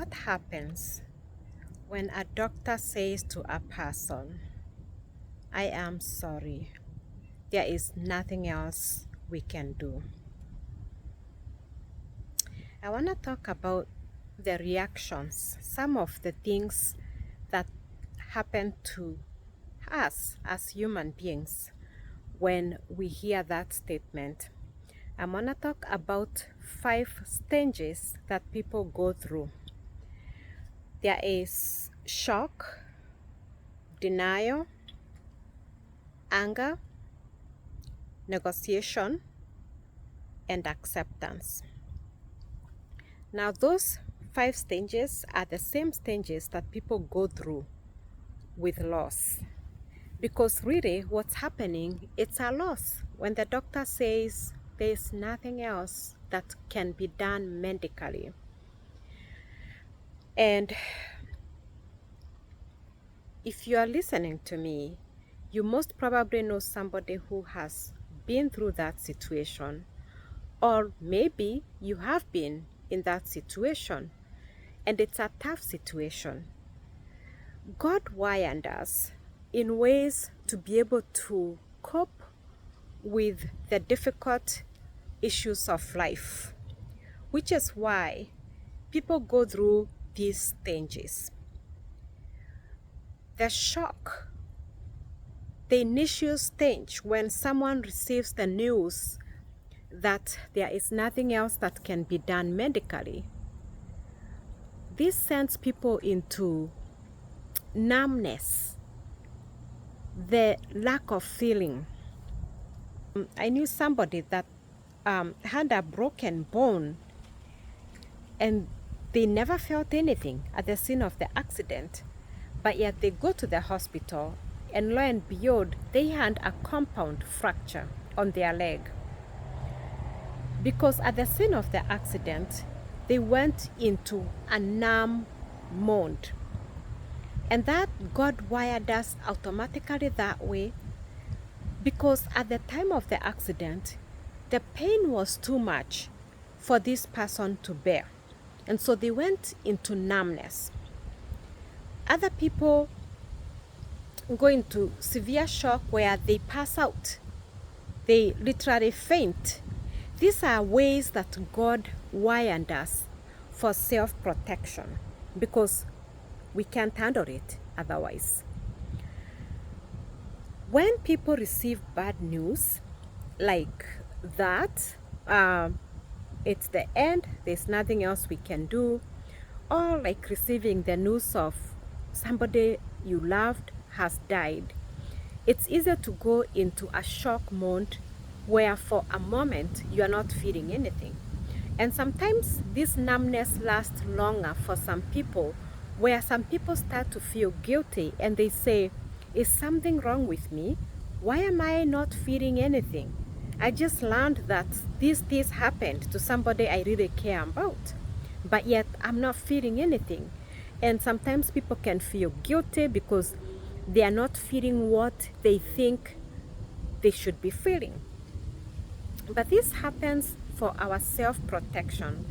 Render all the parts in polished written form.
What happens when a doctor says to a person, I am sorry, there is nothing else we can do? I want to talk about the reactions, some of the things that happen to us as human beings when we hear that statement. I'm going to talk about 5 stages that people go through. There is shock, denial, anger, negotiation, and acceptance. Now, those 5 stages are the same stages that people go through with loss. Because really, what's happening, it's a loss. When the doctor says there's nothing else that can be done medically. And if you are listening to me, you most probably know somebody who has been through that situation, or maybe you have been in that situation, and it's a tough situation. God wired us in ways to be able to cope with the difficult issues of life, which is why people go through these stages. The shock, the initial stage when someone receives the news that there is nothing else that can be done medically, this sends people into numbness, the lack of feeling. I knew somebody that had a broken bone and they never felt anything at the scene of the accident, but yet they go to the hospital and lo and behold, they had a compound fracture on their leg. Because at the scene of the accident, they went into a numb mode. And that God wired us automatically that way because at the time of the accident, the pain was too much for this person to bear. And so they went into numbness. Other people go into severe shock where they pass out. They literally faint. These are ways that God wired us for self-protection because we can't handle it otherwise. When people receive bad news like that, it's the end, there's nothing else we can do, or like receiving the news of somebody you loved has died, it's easier to go into a shock mode where for a moment you are not feeling anything. And sometimes this numbness lasts longer for some people, where some people start to feel guilty and they say, is something wrong with me? Why am I not feeling anything? I just learned that this happened to somebody I really care about, but yet I'm not feeling anything. And sometimes people can feel guilty because they are not feeling what they think they should be feeling. But this happens for our self-protection,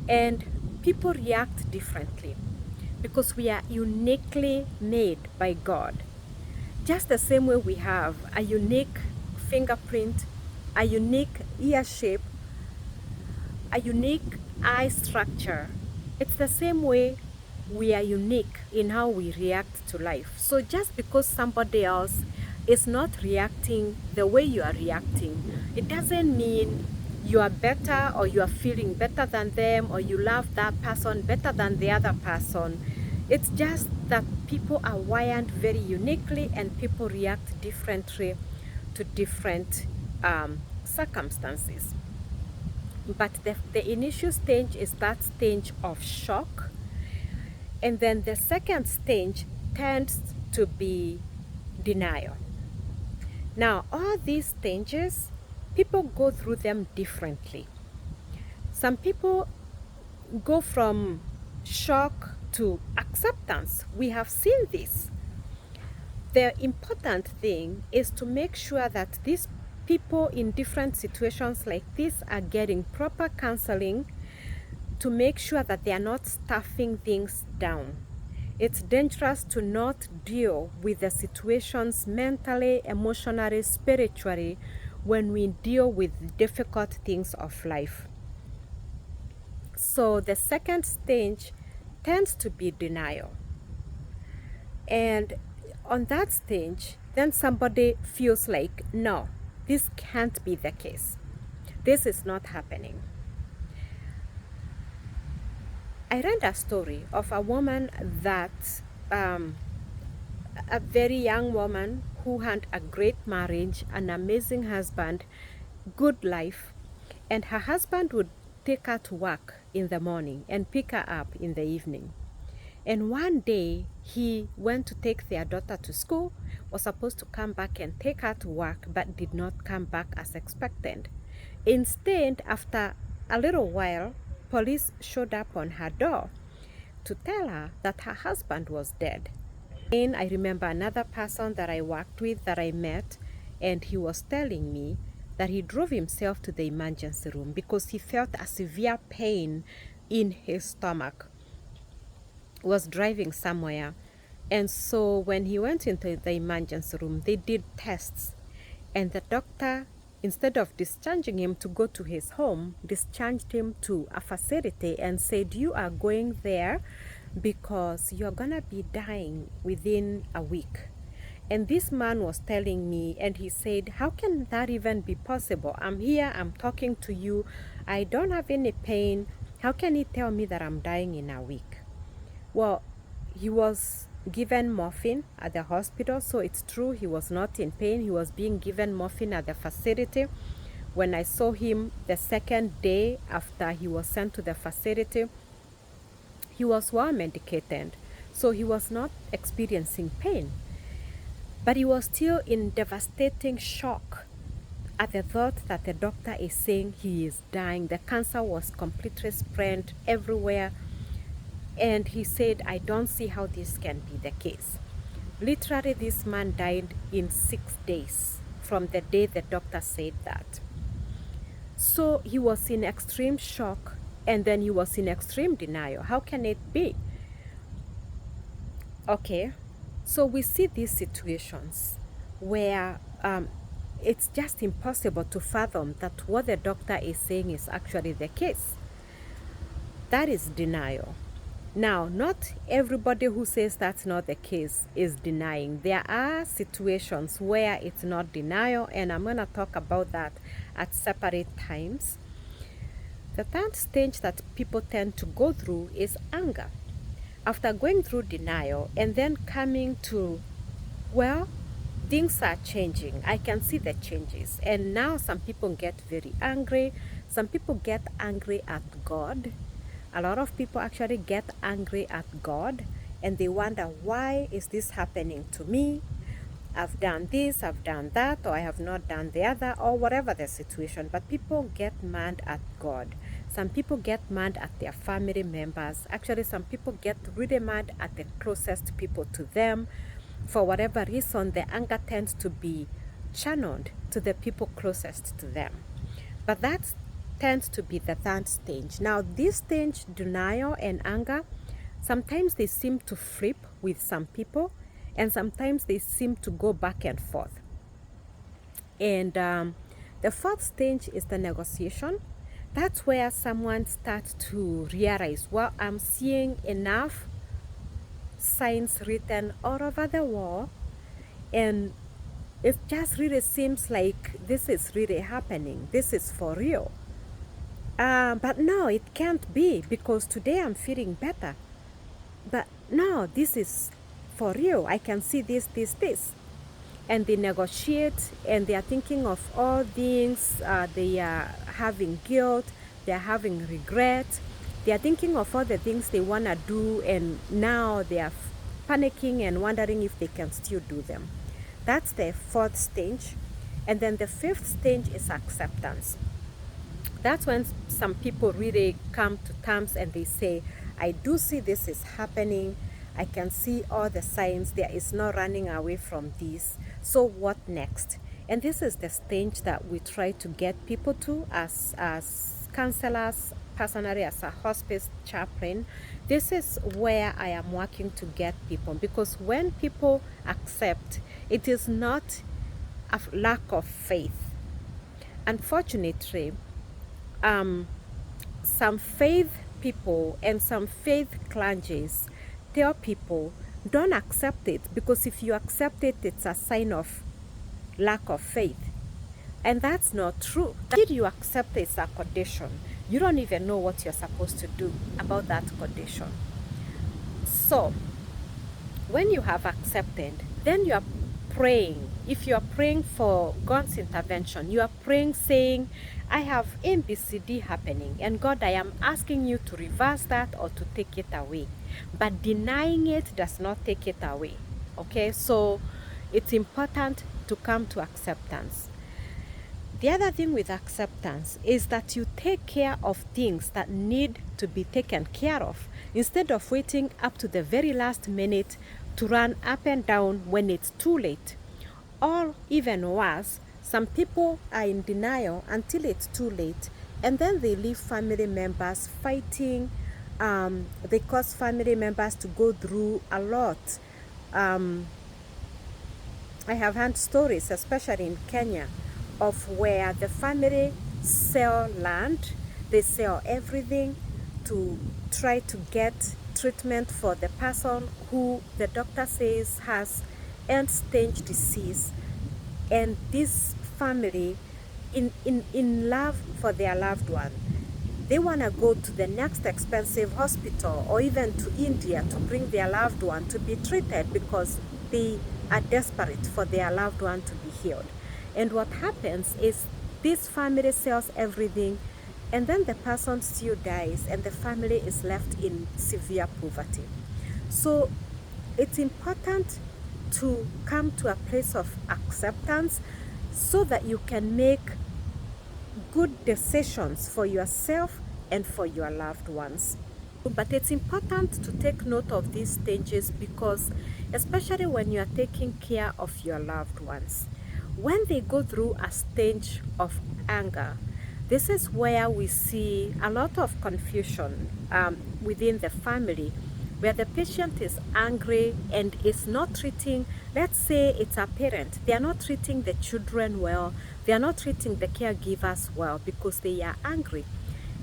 and people react differently because we are uniquely made by God. Just the same way we have a unique fingerprint, a unique ear shape, a unique eye structure, it's the same way we are unique in how we react to life. So just because somebody else is not reacting the way you are reacting, it doesn't mean you are better or you are feeling better than them or you love that person better than the other person. It's just that people are wired very uniquely and people react differently to different circumstances. But the initial stage is that stage of shock. And then the second stage tends to be denial. Now, all these stages, people go through them differently. Some people go from shock to acceptance. We have seen this. The important thing is to make sure that these people in different situations like this are getting proper counseling to make sure that they are not stuffing things down. It's dangerous to not deal with the situations mentally, emotionally, spiritually when we deal with difficult things of life. So the second stage tends to be denial. And on that stage, then somebody feels like, no, this can't be the case. This is not happening. I read a story of a woman that, a very young woman who had a great marriage, an amazing husband, good life, and her husband would take her to work in the morning and pick her up in the evening. And one day he went to take their daughter to school, was supposed to come back and take her to work, but did not come back as expected. Instead, after a little while, police showed up on her door to tell her that her husband was dead. And I remember another person that I worked with, that I met, and he was telling me that he drove himself to the emergency room because he felt a severe pain in his stomach, was driving somewhere. And so when he went into the emergency room, they did tests, and the doctor, instead of discharging him to go to his home, discharged him to a facility and said, you are going there because you're gonna be dying within a week. And this man was telling me, and he said, how can that even be possible? I'm here, I'm talking to you, I don't have any pain. How can he tell me that I'm dying in a week? Well, he was given morphine at the hospital, so it's true, he was not in pain. He was being given morphine at the facility. When I saw him the second day after he was sent to the facility, he was well medicated, so he was not experiencing pain. But he was still in devastating shock at the thought that the doctor is saying he is dying. The cancer was completely spread everywhere. And he said, I don't see how this can be the case. Literally, this man died in 6 days from the day the doctor said that. So he was in extreme shock, and then he was in extreme denial. How can it be? Okay, so we see these situations where it's just impossible to fathom that what the doctor is saying is actually the case. That is denial. Now, not everybody who says that's not the case is denying. There are situations where it's not denial, and I'm going to talk about that at separate times. The third stage that people tend to go through is anger. After going through denial and then coming to, well, things are changing. I can see the changes. And now some people get very angry. Some people get angry at God. A lot of people actually get angry at God, and they wonder, why is this happening to me? I've done this, I've done that, or I have not done the other, or whatever the situation. But people get mad at God. Some people get mad at their family members. Actually, some people get really mad at the closest people to them. For whatever reason, the anger tends to be channeled to the people closest to them. But that's tends to be the third stage. Now, this stage, denial and anger, sometimes they seem to flip with some people, and sometimes they seem to go back and forth. And the fourth stage is the negotiation. That's where someone starts to realize, well, I'm seeing enough signs written all over the wall, and it just really seems like this is really happening. This is for real. But no, it can't be, because today I'm feeling better. But no, this is for real. I can see this. And they negotiate, and they are thinking of all things. They are having guilt. They are having regret. They are thinking of all the things they want to do, and now they are panicking and wondering if they can still do them. That's the fourth stage. And then the fifth stage is acceptance. That's when some people really come to terms and they say, I do see this is happening. I can see all the signs. There is no running away from this. So what next? And this is the stage that we try to get people to as counselors, personally as a hospice chaplain, this is where I am working to get people, because when people accept, it is not a lack of faith. Unfortunately, some faith people and some faith clergies tell people don't accept it, because if you accept it, it's a sign of lack of faith. And that's not true. Did you accept it's a condition? You don't even know what you're supposed to do about that condition. So, when you have accepted, then you are praying. If you are praying for God's intervention, you are praying saying, I have ABCD happening, and God, I am asking you to reverse that or to take it away. But denying it does not take it away. Okay, so it's important to come to acceptance. The other thing with acceptance is that you take care of things that need to be taken care of, instead of waiting up to the very last minute to run up and down when it's too late. Or even worse, some people are in denial until it's too late, and then they leave family members fighting. They cause family members to go through a lot. I have heard stories, especially in Kenya, of where the family sell land, they sell everything to try to get treatment for the person who the doctor says has end-stage disease. And this family, in love for their loved one, they want to go to the next expensive hospital or even to India to bring their loved one to be treated, because they are desperate for their loved one to be healed. And what happens is this family sells everything, and then the person still dies, and the family is left in severe poverty. So it's important to come to a place of acceptance so that you can make good decisions for yourself and for your loved ones. But it's important to take note of these stages, because especially when you are taking care of your loved ones, when they go through a stage of anger, this is where we see a lot of confusion within the family, where the patient is angry and is not treating, let's say it's a parent, they are not treating the children well, they are not treating the caregivers well because they are angry.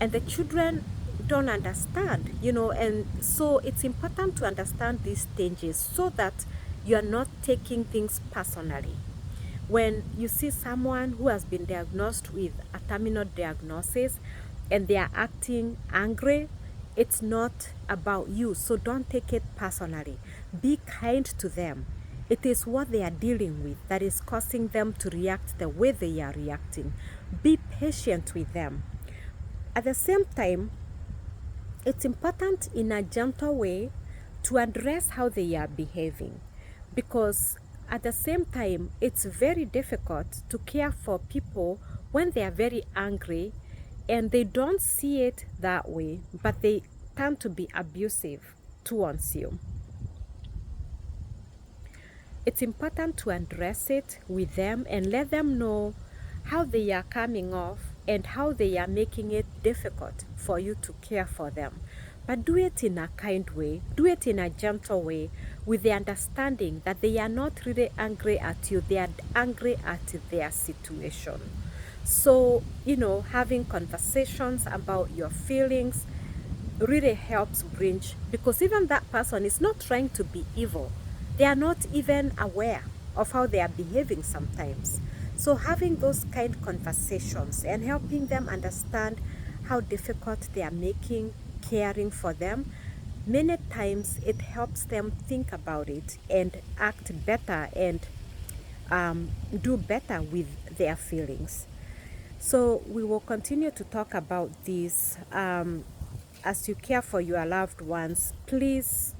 And the children don't understand, and so it's important to understand these stages so that you are not taking things personally. When you see someone who has been diagnosed with a terminal diagnosis and they are acting angry, it's not about you, so don't take it personally. Be kind to them. It is what they are dealing with that is causing them to react the way they are reacting. Be patient with them. At the same time, it's important in a gentle way to address how they are behaving, because at the same time, it's very difficult to care for people when they are very angry and they don't see it that way, but they tend to be abusive towards you. It's important to address it with them and let them know how they are coming off and how they are making it difficult for you to care for them. But do it in a kind way, do it in a gentle way, with the understanding that they are not really angry at you, they are angry at their situation. So, having conversations about your feelings really helps bridge, because even that person is not trying to be evil. They are not even aware of how they are behaving sometimes. So having those kind of conversations and helping them understand how difficult they are making caring for them, many times it helps them think about it and act better and do better with their feelings. So we will continue to talk about this as you care for your loved ones. Please,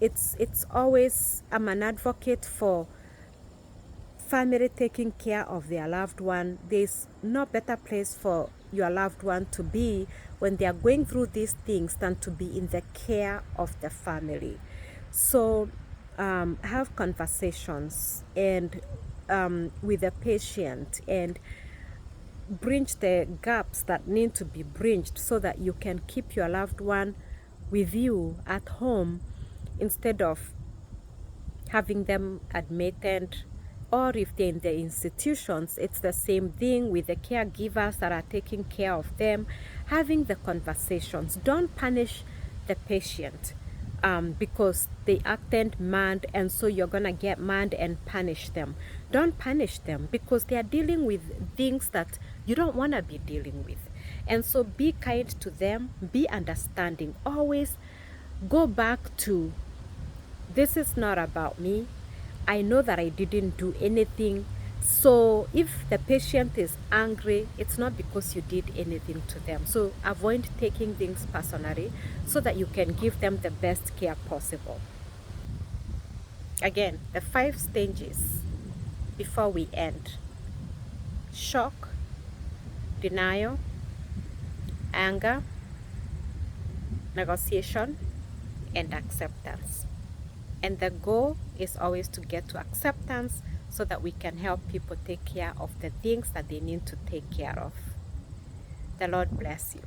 it's always, I'm an advocate for family taking care of their loved one. There's no better place for your loved one to be when they are going through these things than to be in the care of the family. So have conversations and with the patient, and bridge the gaps that need to be bridged so that you can keep your loved one with you at home instead of having them admitted, or if they're in the institutions, it's the same thing with the caregivers that are taking care of them, having the conversations. Don't punish the patient because they acted mad, and so you're gonna get mad and punish them. Don't punish them because they are dealing with things that you don't want to be dealing with. And so be kind to them, be understanding. Always go back to, this is not about me. I know that I didn't do anything. So if the patient is angry, it's not because you did anything to them. So avoid taking things personally so that you can give them the best care possible. Again, the 5 stages before we end: shock, denial, anger, negotiation, and acceptance. And the goal is always to get to acceptance so that we can help people take care of the things that they need to take care of. The Lord bless you.